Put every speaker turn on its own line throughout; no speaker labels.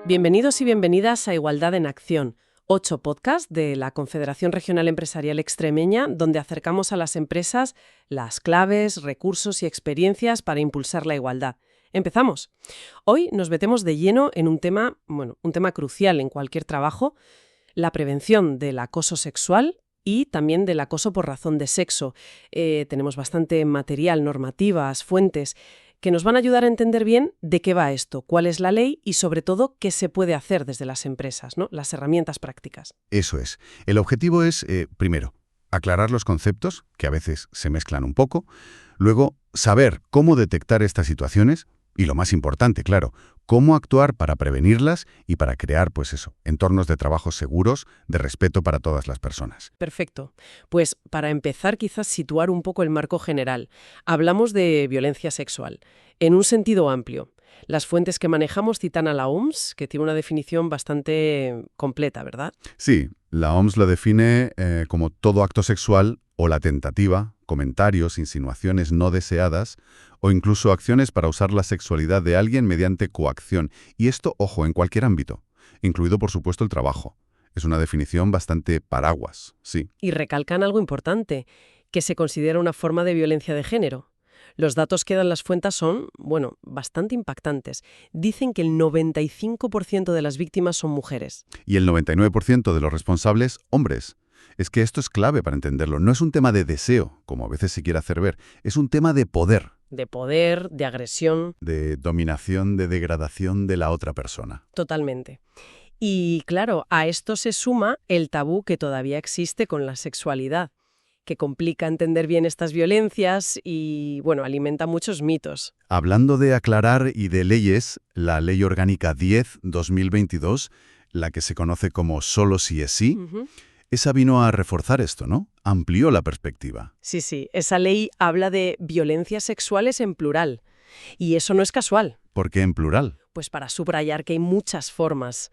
Bienvenidos y bienvenidas a Igualdad en Acción, 8 podcasts de la Confederación Regional Empresarial Extremeña, donde acercamos a las empresas las claves, recursos y experiencias para impulsar la igualdad. ¡Empezamos! Hoy nos metemos de lleno en un tema crucial en cualquier trabajo, la prevención del acoso sexual y también del acoso por razón de sexo. Tenemos bastante material, normativas, fuentes que nos van a ayudar a entender bien de qué va esto, cuál es la ley y, sobre todo, qué se puede hacer desde las empresas, ¿no? Las herramientas prácticas.
Eso es. El objetivo es, primero, aclarar los conceptos, que a veces se mezclan un poco, luego, saber cómo detectar estas situaciones y, lo más importante, claro, cómo actuar para prevenirlas y para crear, entornos de trabajo seguros, de respeto para todas las personas.
Perfecto. Pues para empezar, quizás situar un poco el marco general. Hablamos de violencia sexual, en un sentido amplio. Las fuentes que manejamos citan a la OMS, que tiene una definición bastante completa, ¿verdad?
Sí, la OMS lo define como todo acto sexual o la tentativa, comentarios, insinuaciones no deseadas o incluso acciones para usar la sexualidad de alguien mediante coacción. Y esto, ojo, en cualquier ámbito, incluido por supuesto el trabajo. Es una definición bastante paraguas, sí.
Y recalcan algo importante, que se considera una forma de violencia de género. Los datos que dan las fuentes son, bastante impactantes. Dicen que el 95% de las víctimas son mujeres.
Y el 99% de los responsables, hombres. Es que esto es clave para entenderlo. No es un tema de deseo, como a veces se quiere hacer ver. Es un tema de poder.
De poder, de agresión.
De dominación, de degradación de la otra persona.
Totalmente. Y claro, a esto se suma el tabú que todavía existe con la sexualidad, que complica entender bien estas violencias y, alimenta muchos mitos.
Hablando de aclarar y de leyes, la Ley Orgánica 10/2022, la que se conoce como Solo si es sí, esa vino a reforzar esto, ¿no? Amplió la perspectiva.
Sí, esa ley habla de violencias sexuales en plural. Y eso no es casual.
¿Por qué en plural?
Pues para subrayar que hay muchas formas.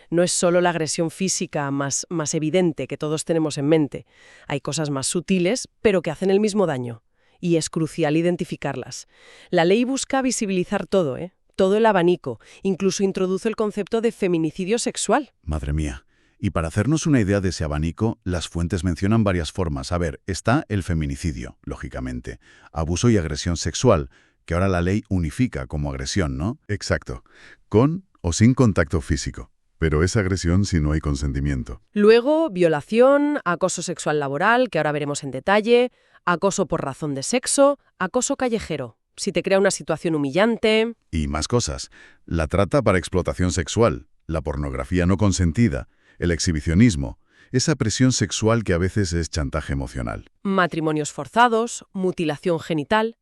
No es solo la agresión física más evidente que todos tenemos en mente. Hay cosas más sutiles, pero que hacen el mismo daño. Y es crucial identificarlas. La ley busca visibilizar todo, todo el abanico. Incluso introduce el concepto de feminicidio sexual.
Madre mía. Y para hacernos una idea de ese abanico, las fuentes mencionan varias formas. A ver, está el feminicidio, lógicamente. Abuso y agresión sexual, que ahora la ley unifica como agresión, ¿no? Exacto. Con o sin contacto físico. Pero es agresión si no hay consentimiento.
Luego, violación, acoso sexual laboral, que ahora veremos en detalle, acoso por razón de sexo, acoso callejero, si te crea una situación humillante.
Y más cosas. La trata para explotación sexual, la pornografía no consentida, el exhibicionismo, esa presión sexual que a veces es chantaje emocional.
Matrimonios forzados, mutilación genital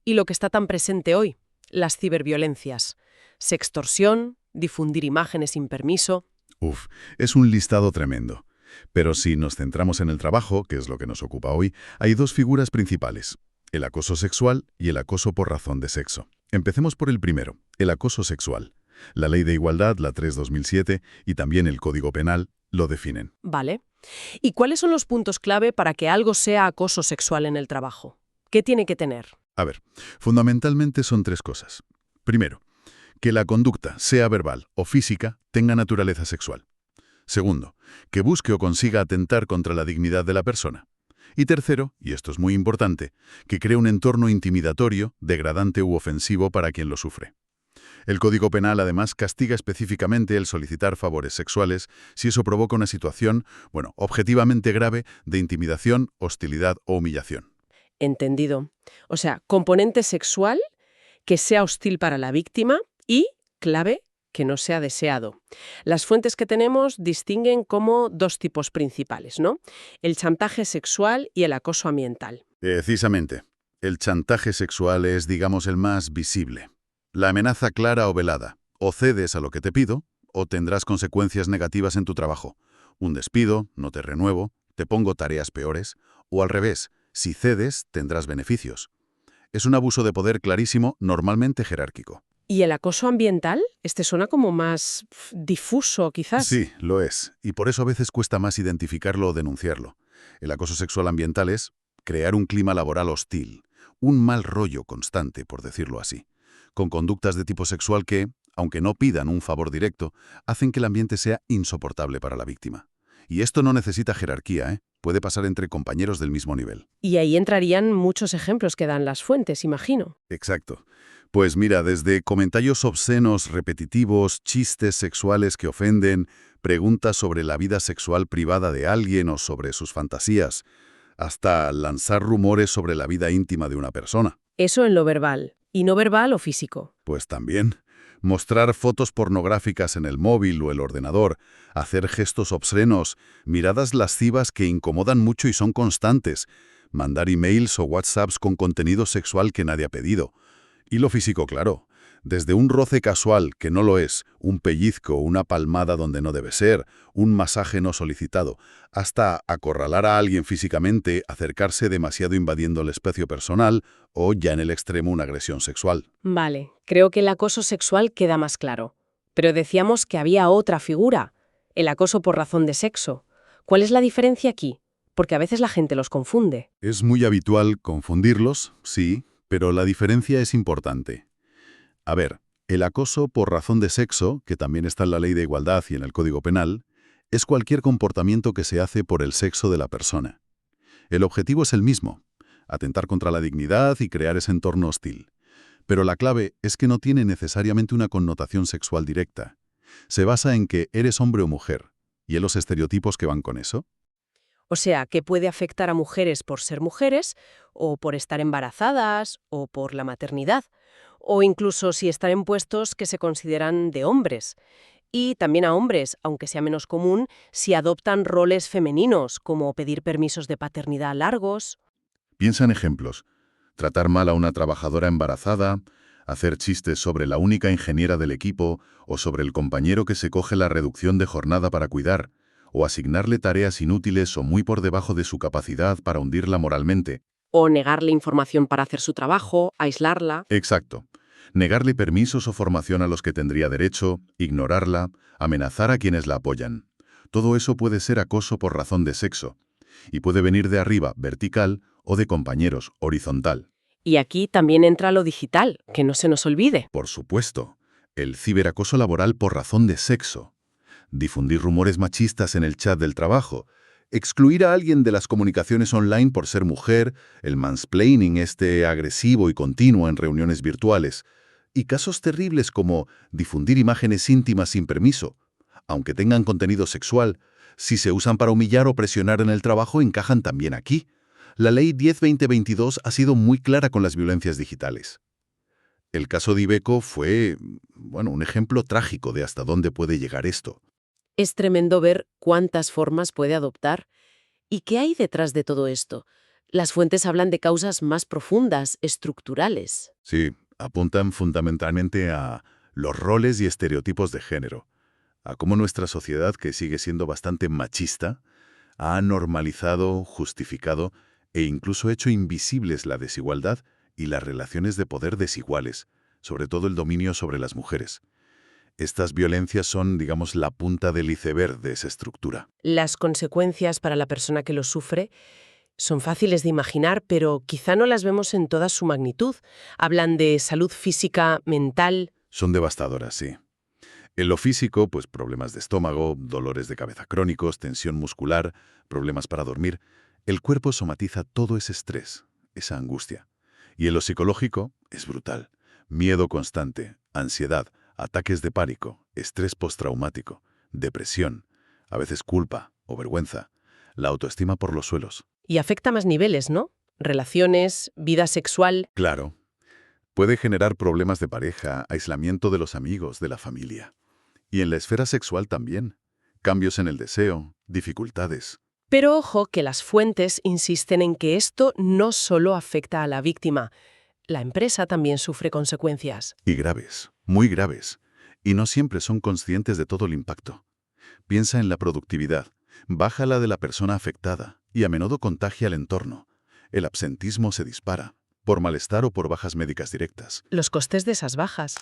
y lo que está tan presente hoy, las ciberviolencias, sextorsión, difundir imágenes sin permiso.
Es un listado tremendo. Pero si nos centramos en el trabajo, que es lo que nos ocupa hoy, hay dos figuras principales, el acoso sexual y el acoso por razón de sexo. Empecemos por el primero, el acoso sexual. La Ley de Igualdad, la 3/2007, y también el Código Penal lo definen.
Vale. ¿Y cuáles son los puntos clave para que algo sea acoso sexual en el trabajo? ¿Qué tiene que tener?
A ver, fundamentalmente son tres cosas. Primero, que la conducta, sea verbal o física, tenga naturaleza sexual. Segundo, que busque o consiga atentar contra la dignidad de la persona. Y tercero, y esto es muy importante, que cree un entorno intimidatorio, degradante u ofensivo para quien lo sufre. El Código Penal, además, castiga específicamente el solicitar favores sexuales si eso provoca una situación, objetivamente grave de intimidación, hostilidad o humillación.
Entendido. O sea, componente sexual que sea hostil para la víctima y, clave, que no sea deseado. Las fuentes que tenemos distinguen como dos tipos principales, ¿no? El chantaje sexual y el acoso ambiental.
Precisamente. El chantaje sexual es, digamos, el más visible. La amenaza clara o velada. O cedes a lo que te pido, o tendrás consecuencias negativas en tu trabajo. Un despido, no te renuevo, te pongo tareas peores, o al revés, si cedes, tendrás beneficios. Es un abuso de poder clarísimo, normalmente jerárquico.
¿Y el acoso ambiental? Este suena como más difuso, quizás.
Sí, lo es, y por eso a veces cuesta más identificarlo o denunciarlo. El acoso sexual ambiental es crear un clima laboral hostil, un mal rollo constante, por decirlo así, con conductas de tipo sexual que, aunque no pidan un favor directo, hacen que el ambiente sea insoportable para la víctima. Y esto no necesita jerarquía, ¿eh? Puede pasar entre compañeros del mismo nivel.
Y ahí entrarían muchos ejemplos que dan las fuentes, imagino.
Exacto. Pues mira, desde comentarios obscenos, repetitivos, chistes sexuales que ofenden, preguntas sobre la vida sexual privada de alguien o sobre sus fantasías, hasta lanzar rumores sobre la vida íntima de una persona.
Eso en lo verbal. ¿Y no verbal o físico?
Pues también. Mostrar fotos pornográficas en el móvil o el ordenador, hacer gestos obscenos, miradas lascivas que incomodan mucho y son constantes, mandar emails o WhatsApps con contenido sexual que nadie ha pedido. Y lo físico, claro. Desde un roce casual, que no lo es, un pellizco, una palmada donde no debe ser, un masaje no solicitado, hasta acorralar a alguien físicamente, acercarse demasiado invadiendo el espacio personal o, ya en el extremo, una agresión sexual.
Vale, creo que el acoso sexual queda más claro. Pero decíamos que había otra figura, el acoso por razón de sexo. ¿Cuál es la diferencia aquí? Porque a veces la gente los confunde.
Es muy habitual confundirlos, sí, pero la diferencia es importante. A ver, el acoso por razón de sexo, que también está en la Ley de Igualdad y en el Código Penal, es cualquier comportamiento que se hace por el sexo de la persona. El objetivo es el mismo, atentar contra la dignidad y crear ese entorno hostil. Pero la clave es que no tiene necesariamente una connotación sexual directa. Se basa en que eres hombre o mujer, y en los estereotipos que van con eso.
O sea, que puede afectar a mujeres por ser mujeres, o por estar embarazadas, o por la maternidad, o incluso si están en puestos que se consideran de hombres. Y también a hombres, aunque sea menos común, si adoptan roles femeninos, como pedir permisos de paternidad largos.
Piensa en ejemplos. Tratar mal a una trabajadora embarazada, hacer chistes sobre la única ingeniera del equipo o sobre el compañero que se coge la reducción de jornada para cuidar, o asignarle tareas inútiles o muy por debajo de su capacidad para hundirla moralmente.
O negarle información para hacer su trabajo, aislarla.
Exacto. Negarle permisos o formación a los que tendría derecho, ignorarla, amenazar a quienes la apoyan. Todo eso puede ser acoso por razón de sexo, y puede venir de arriba, vertical, o de compañeros, horizontal.
Y aquí también entra lo digital, que no se nos olvide.
Por supuesto, el ciberacoso laboral por razón de sexo. Difundir rumores machistas en el chat del trabajo. Excluir a alguien de las comunicaciones online por ser mujer, el mansplaining agresivo y continuo en reuniones virtuales. Y casos terribles como difundir imágenes íntimas sin permiso. Aunque tengan contenido sexual, si se usan para humillar o presionar en el trabajo, encajan también aquí. La Ley 10-2022 ha sido muy clara con las violencias digitales. El caso de Iveco fue, un ejemplo trágico de hasta dónde puede llegar esto.
Es tremendo ver cuántas formas puede adoptar. ¿Y qué hay detrás de todo esto? Las fuentes hablan de causas más profundas, estructurales.
Sí, apuntan fundamentalmente a los roles y estereotipos de género, a cómo nuestra sociedad, que sigue siendo bastante machista, ha normalizado, justificado e incluso hecho invisibles la desigualdad y las relaciones de poder desiguales, sobre todo el dominio sobre las mujeres. Estas violencias son, digamos, la punta del iceberg de esa estructura.
Las consecuencias para la persona que lo sufre son fáciles de imaginar, pero quizá no las vemos en toda su magnitud. Hablan de salud física, mental.
Son devastadoras, sí. En lo físico, pues problemas de estómago, dolores de cabeza crónicos, tensión muscular, problemas para dormir. El cuerpo somatiza todo ese estrés, esa angustia. Y en lo psicológico es brutal. Miedo constante, ansiedad, ataques de pánico, estrés postraumático, depresión, a veces culpa o vergüenza, la autoestima por los suelos.
Y afecta a más niveles, ¿no? Relaciones, vida sexual.
Claro, puede generar problemas de pareja, aislamiento de los amigos, de la familia. Y en la esfera sexual también. Cambios en el deseo, dificultades.
Pero ojo que las fuentes insisten en que esto no solo afecta a la víctima. La empresa también sufre consecuencias.
Y graves, muy graves. Y no siempre son conscientes de todo el impacto. Piensa en la productividad. Baja la de la persona afectada y a menudo contagia al entorno. El absentismo se dispara, por malestar o por bajas médicas directas.
Los costes de esas bajas.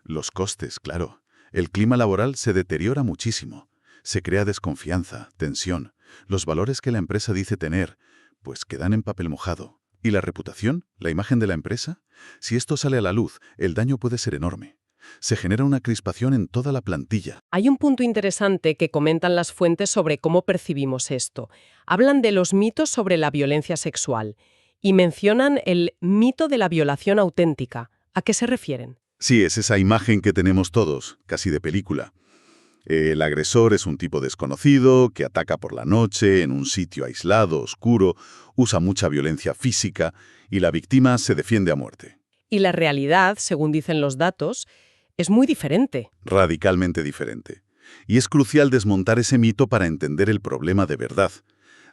Los costes, claro. El clima laboral se deteriora muchísimo. Se crea desconfianza, tensión. Los valores que la empresa dice tener, pues quedan en papel mojado. ¿Y la reputación? ¿La imagen de la empresa? Si esto sale a la luz, el daño puede ser enorme. Se genera una crispación en toda la plantilla.
Hay un punto interesante que comentan las fuentes sobre cómo percibimos esto. Hablan de los mitos sobre la violencia sexual y mencionan el mito de la violación auténtica. ¿A qué se refieren?
Sí, es esa imagen que tenemos todos, casi de película. El agresor es un tipo desconocido que ataca por la noche, en un sitio aislado, oscuro, usa mucha violencia física y la víctima se defiende a muerte.
Y la realidad, según dicen los datos, es muy diferente.
Radicalmente diferente. Y es crucial desmontar ese mito para entender el problema de verdad.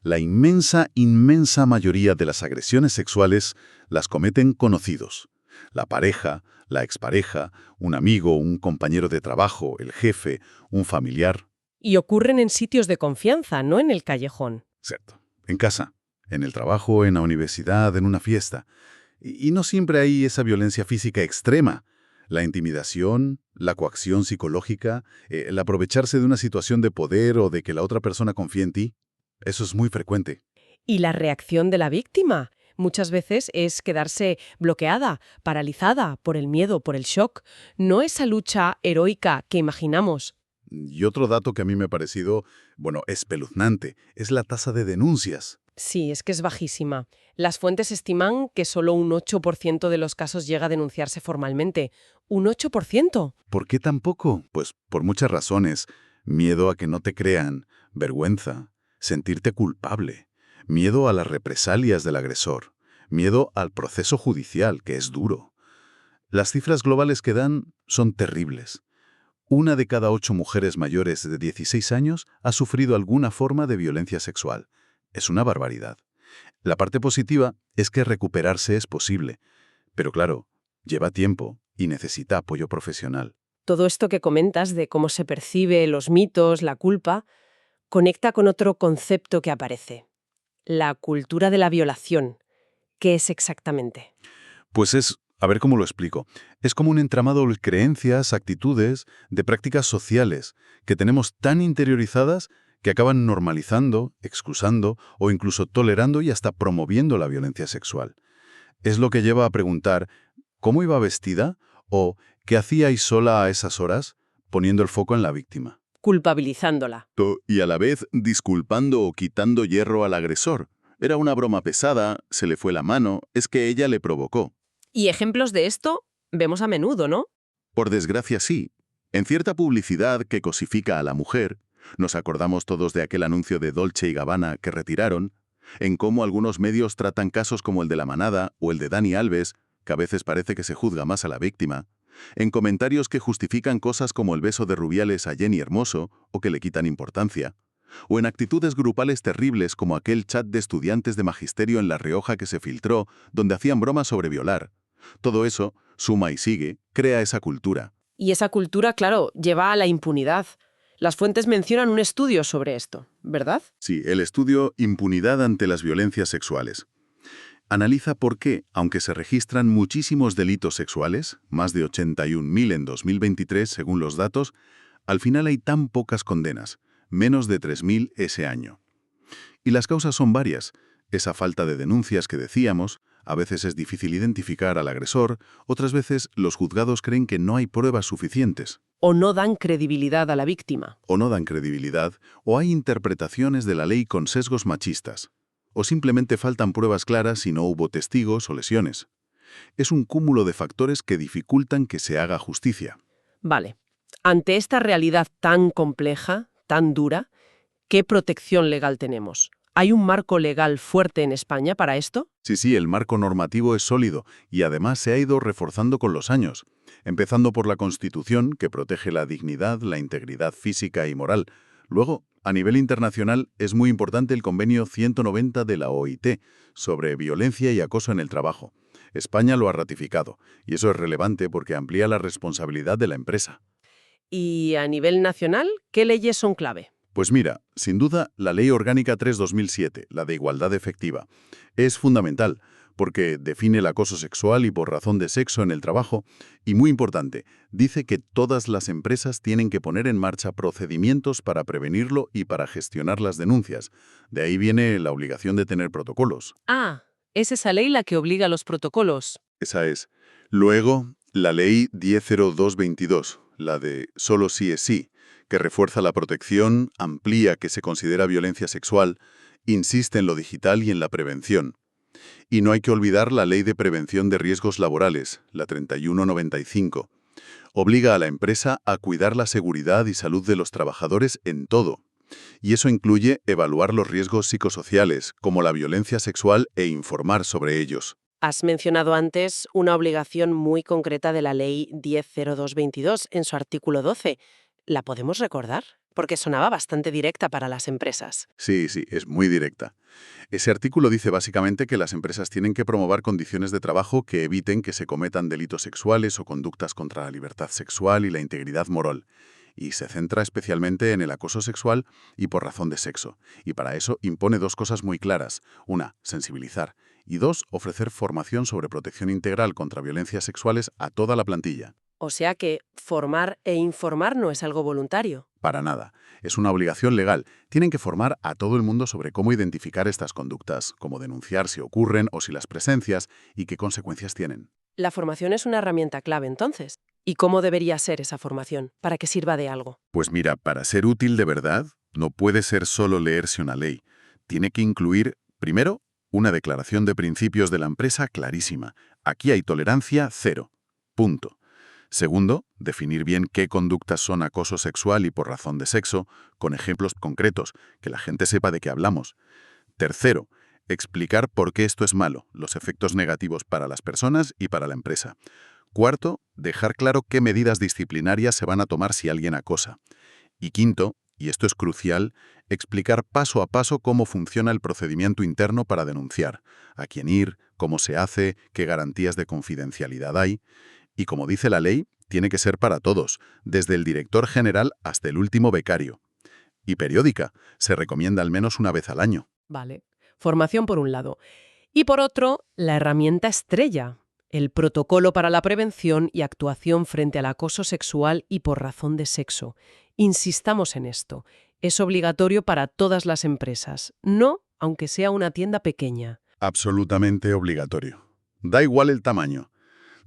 La inmensa, inmensa mayoría de las agresiones sexuales las cometen conocidos. La pareja, la expareja, un amigo, un compañero de trabajo, el jefe, un familiar.
Y ocurren en sitios de confianza, no en el callejón.
Cierto. En casa, en el trabajo, en la universidad, en una fiesta. Y no siempre hay esa violencia física extrema. La intimidación, la coacción psicológica, el aprovecharse de una situación de poder o de que la otra persona confíe en ti, eso es muy frecuente.
Y la reacción de la víctima muchas veces es quedarse bloqueada, paralizada por el miedo, por el shock. No esa lucha heroica que imaginamos.
Y otro dato que a mí me ha parecido, espeluznante, es la tasa de denuncias.
Sí, es que es bajísima. Las fuentes estiman que solo un 8% de los casos llega a denunciarse formalmente. ¿Un 8%?
¿Por qué tan poco? Pues por muchas razones. Miedo a que no te crean, vergüenza, sentirte culpable, miedo a las represalias del agresor, miedo al proceso judicial, que es duro. Las cifras globales que dan son terribles. 1 de cada 8 mujeres mayores de 16 años ha sufrido alguna forma de violencia sexual. Es una barbaridad. La parte positiva es que recuperarse es posible, pero claro, lleva tiempo y necesita apoyo profesional.
Todo esto que comentas de cómo se percibe, los mitos, la culpa, conecta con otro concepto que aparece. La cultura de la violación. ¿Qué es exactamente?
Pues a ver cómo lo explico, es como un entramado de creencias, actitudes, de prácticas sociales que tenemos tan interiorizadas que acaban normalizando, excusando o incluso tolerando y hasta promoviendo la violencia sexual. Es lo que lleva a preguntar ¿cómo iba vestida? O ¿qué hacíais sola a esas horas? Poniendo el foco en la víctima.
Culpabilizándola.
Y a la vez disculpando o quitando hierro al agresor. Era una broma pesada, se le fue la mano, es que ella le provocó.
Y ejemplos de esto vemos a menudo, ¿no?
Por desgracia sí. En cierta publicidad que cosifica a la mujer, nos acordamos todos de aquel anuncio de Dolce y Gabbana que retiraron, en cómo algunos medios tratan casos como el de La Manada o el de Dani Alves, que a veces parece que se juzga más a la víctima, en comentarios que justifican cosas como el beso de Rubiales a Jenny Hermoso o que le quitan importancia, o en actitudes grupales terribles como aquel chat de estudiantes de magisterio en La Rioja que se filtró, donde hacían bromas sobre violar. Todo eso, suma y sigue, crea esa cultura.
Y esa cultura, claro, lleva a la impunidad. Las fuentes mencionan un estudio sobre esto, ¿verdad?
Sí, el estudio Impunidad ante las violencias sexuales. Analiza por qué, aunque se registran muchísimos delitos sexuales, más de 81.000 en 2023 según los datos, al final hay tan pocas condenas, menos de 3.000 ese año. Y las causas son varias. Esa falta de denuncias que decíamos, a veces es difícil identificar al agresor, otras veces los juzgados creen que no hay pruebas suficientes.
O no dan credibilidad a la víctima.
O no dan credibilidad, o hay interpretaciones de la ley con sesgos machistas. O simplemente faltan pruebas claras y no hubo testigos o lesiones. Es un cúmulo de factores que dificultan que se haga justicia.
Vale. Ante esta realidad tan compleja, tan dura, ¿qué protección legal tenemos? ¿Hay un marco legal fuerte en España para esto?
Sí, el marco normativo es sólido y además se ha ido reforzando con los años, empezando por la Constitución, que protege la dignidad, la integridad física y moral. Luego, a nivel internacional, es muy importante el Convenio 190 de la OIT sobre violencia y acoso en el trabajo. España lo ha ratificado, y eso es relevante porque amplía la responsabilidad de la empresa.
¿Y a nivel nacional, qué leyes son clave?
Pues mira, sin duda, la Ley Orgánica 3/2007, la de igualdad efectiva, es fundamental porque define el acoso sexual y por razón de sexo en el trabajo y, muy importante, dice que todas las empresas tienen que poner en marcha procedimientos para prevenirlo y para gestionar las denuncias. De ahí viene la obligación de tener protocolos.
Ah, es esa ley la que obliga a los protocolos.
Esa es. Luego, La ley 10.0222, la de solo sí es sí, que refuerza la protección, amplía que se considera violencia sexual, insiste en lo digital y en la prevención. Y no hay que olvidar la Ley de Prevención de Riesgos Laborales, la 3195. Obliga a la empresa a cuidar la seguridad y salud de los trabajadores en todo. Y eso incluye evaluar los riesgos psicosociales, como la violencia sexual, e informar sobre ellos.
Has mencionado antes una obligación muy concreta de la Ley 10.0222 en su artículo 12. ¿La podemos recordar? Porque sonaba bastante directa para las empresas.
Sí, es muy directa. Ese artículo dice básicamente que las empresas tienen que promover condiciones de trabajo que eviten que se cometan delitos sexuales o conductas contra la libertad sexual y la integridad moral. Y se centra especialmente en el acoso sexual y por razón de sexo. Y para eso impone dos cosas muy claras. Una, sensibilizar. Y dos, ofrecer formación sobre protección integral contra violencias sexuales a toda la plantilla.
O sea que formar e informar no es algo voluntario.
Para nada. Es una obligación legal. Tienen que formar a todo el mundo sobre cómo identificar estas conductas, cómo denunciar si ocurren o si las presencias y qué consecuencias tienen.
La formación es una herramienta clave, entonces. ¿Y cómo debería ser esa formación? ¿Para que sirva de algo?
Pues mira, para ser útil de verdad, no puede ser solo leerse una ley. Tiene que incluir, primero, una declaración de principios de la empresa clarísima. Aquí hay tolerancia cero. Punto. Segundo, definir bien qué conductas son acoso sexual y por razón de sexo, con ejemplos concretos, que la gente sepa de qué hablamos. Tercero, explicar por qué esto es malo, los efectos negativos para las personas y para la empresa. Cuarto, dejar claro qué medidas disciplinarias se van a tomar si alguien acosa. Y quinto, y esto es crucial, explicar paso a paso cómo funciona el procedimiento interno para denunciar, a quién ir, cómo se hace, qué garantías de confidencialidad hay. Y como dice la ley, tiene que ser para todos, desde el director general hasta el último becario. Y periódica, se recomienda al menos una vez al año.
Vale. Formación por un lado. Y por otro, la herramienta estrella, el protocolo para la prevención y actuación frente al acoso sexual y por razón de sexo. Insistamos en esto. Es obligatorio para todas las empresas, no aunque sea una tienda pequeña.
Absolutamente obligatorio. Da igual el tamaño.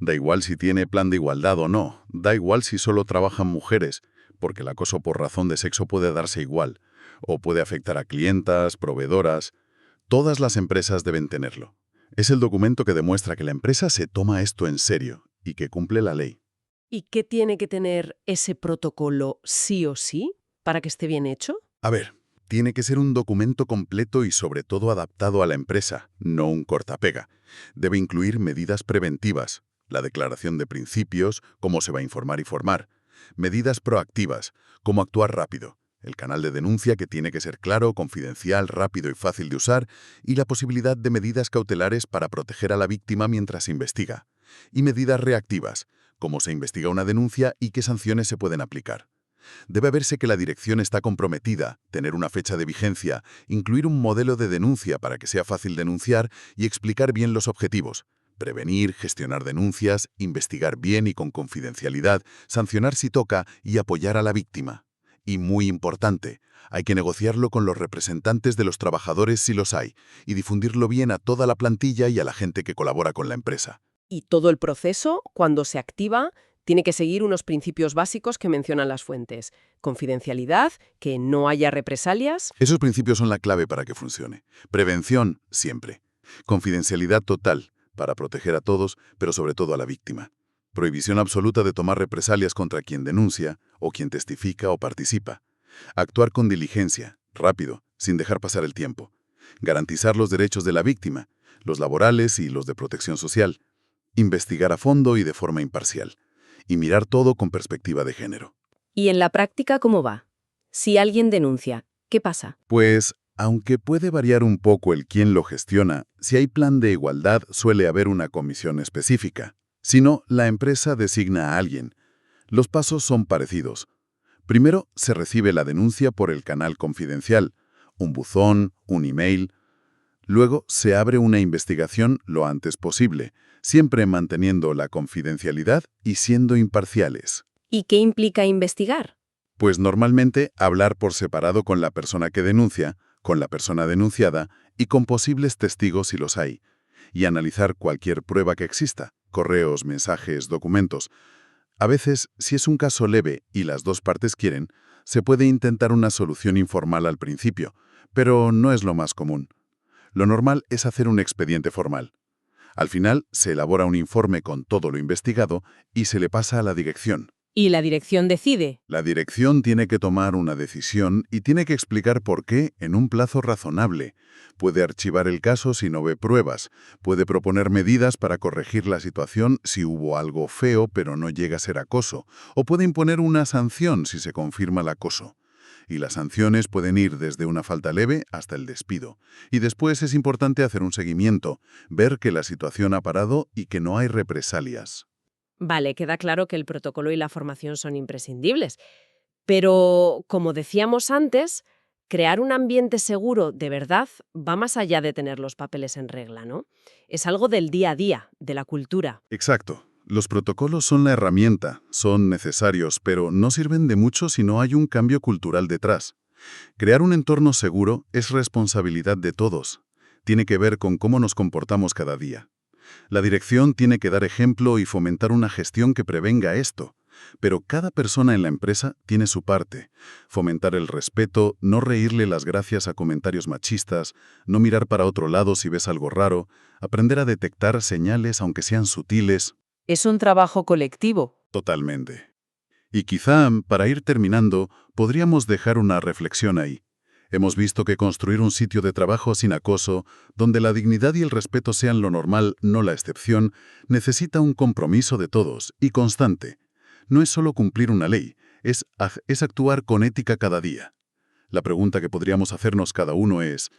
Da igual si tiene plan de igualdad o no. Da igual si solo trabajan mujeres, porque el acoso por razón de sexo puede darse igual. O puede afectar a clientas, proveedoras. Todas las empresas deben tenerlo. Es el documento que demuestra que la empresa se toma esto en serio y que cumple la ley.
¿Y qué tiene que tener ese protocolo sí o sí para que esté bien hecho?
A ver, tiene que ser un documento completo y sobre todo adaptado a la empresa, no un cortapega. Debe incluir medidas preventivas, la declaración de principios, cómo se va a informar y formar. Medidas proactivas, cómo actuar rápido. El canal de denuncia que tiene que ser claro, confidencial, rápido y fácil de usar. Y la posibilidad de medidas cautelares para proteger a la víctima mientras se investiga. Y medidas reactivas, cómo se investiga una denuncia y qué sanciones se pueden aplicar. Debe verse que la dirección está comprometida, tener una fecha de vigencia, incluir un modelo de denuncia para que sea fácil denunciar y explicar bien los objetivos. Prevenir, gestionar denuncias, investigar bien y con confidencialidad, sancionar si toca y apoyar a la víctima. Y muy importante, hay que negociarlo con los representantes de los trabajadores si los hay, y difundirlo bien a toda la plantilla y a la gente que colabora con la empresa.
Y todo el proceso, cuando se activa, tiene que seguir unos principios básicos que mencionan las fuentes. Confidencialidad, que no haya represalias.
Esos principios son la clave para que funcione. Prevención, siempre. Confidencialidad total, para proteger a todos, pero sobre todo a la víctima. Prohibición absoluta de tomar represalias contra quien denuncia, o quien testifica o participa. Actuar con diligencia, rápido, sin dejar pasar el tiempo. Garantizar los derechos de la víctima, los laborales y los de protección social. Investigar a fondo y de forma imparcial. Y mirar todo con perspectiva de género.
¿Y en la práctica cómo va? Si alguien denuncia, ¿qué pasa?
Pues, aunque puede variar un poco el quién lo gestiona, si hay plan de igualdad suele haber una comisión específica. Si no, la empresa designa a alguien. Los pasos son parecidos. Primero, se recibe la denuncia por el canal confidencial, un buzón, un email. Luego, se abre una investigación lo antes posible, siempre manteniendo la confidencialidad y siendo imparciales.
¿Y qué implica investigar?
Pues normalmente hablar por separado con la persona que denuncia, con la persona denunciada y con posibles testigos si los hay, y analizar cualquier prueba que exista. correos, mensajes, documentos. A veces, si es un caso leve y las dos partes quieren, se puede intentar una solución informal al principio, pero no es lo más común. Lo normal es hacer un expediente formal. Al final, se elabora un informe con todo lo investigado y se le pasa a la dirección.
¿Y la dirección decide?
La dirección tiene que tomar una decisión y tiene que explicar por qué en un plazo razonable. Puede archivar el caso si no ve pruebas, puede proponer medidas para corregir la situación si hubo algo feo pero no llega a ser acoso, o puede imponer una sanción si se confirma el acoso. Y las sanciones pueden ir desde una falta leve hasta el despido. Y después es importante hacer un seguimiento, ver que la situación ha parado y que no hay represalias.
Vale, queda claro que el protocolo y la formación son imprescindibles. Pero, como decíamos antes, crear un ambiente seguro de verdad va más allá de tener los papeles en regla, ¿no? Es algo del día a día, de la cultura.
Exacto. Los protocolos son la herramienta, son necesarios, pero no sirven de mucho si no hay un cambio cultural detrás. Crear un entorno seguro es responsabilidad de todos. Tiene que ver con cómo nos comportamos cada día. La dirección tiene que dar ejemplo y fomentar una gestión que prevenga esto. Pero cada persona en la empresa tiene su parte. Fomentar el respeto, no reírle las gracias a comentarios machistas, no mirar para otro lado si ves algo raro, aprender a detectar señales aunque sean sutiles.
Es un trabajo colectivo.
Totalmente. Y quizá, para ir terminando, podríamos dejar una reflexión ahí. Hemos visto que construir un sitio de trabajo sin acoso, donde la dignidad y el respeto sean lo normal, no la excepción, necesita un compromiso de todos, y constante. No es solo cumplir una ley, es actuar con ética cada día. La pregunta que podríamos hacernos cada uno es,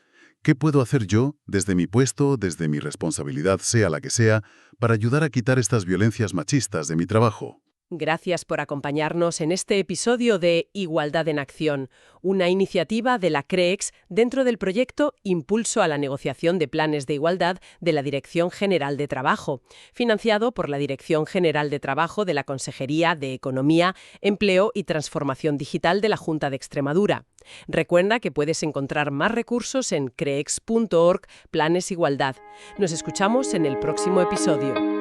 ¿qué puedo hacer yo, desde mi puesto, desde mi responsabilidad, sea la que sea, para ayudar a quitar estas violencias machistas de mi trabajo?
Gracias por acompañarnos en este episodio de Igualdad en Acción, una iniciativa de la CREEX dentro del proyecto Impulso a la negociación de planes de igualdad de la Dirección General de Trabajo, financiado por la Dirección General de Trabajo de la Consejería de Economía, Empleo y Transformación Digital de la Junta de Extremadura. Recuerda que puedes encontrar más recursos en creex.org/planesigualdad. Nos escuchamos en el próximo episodio.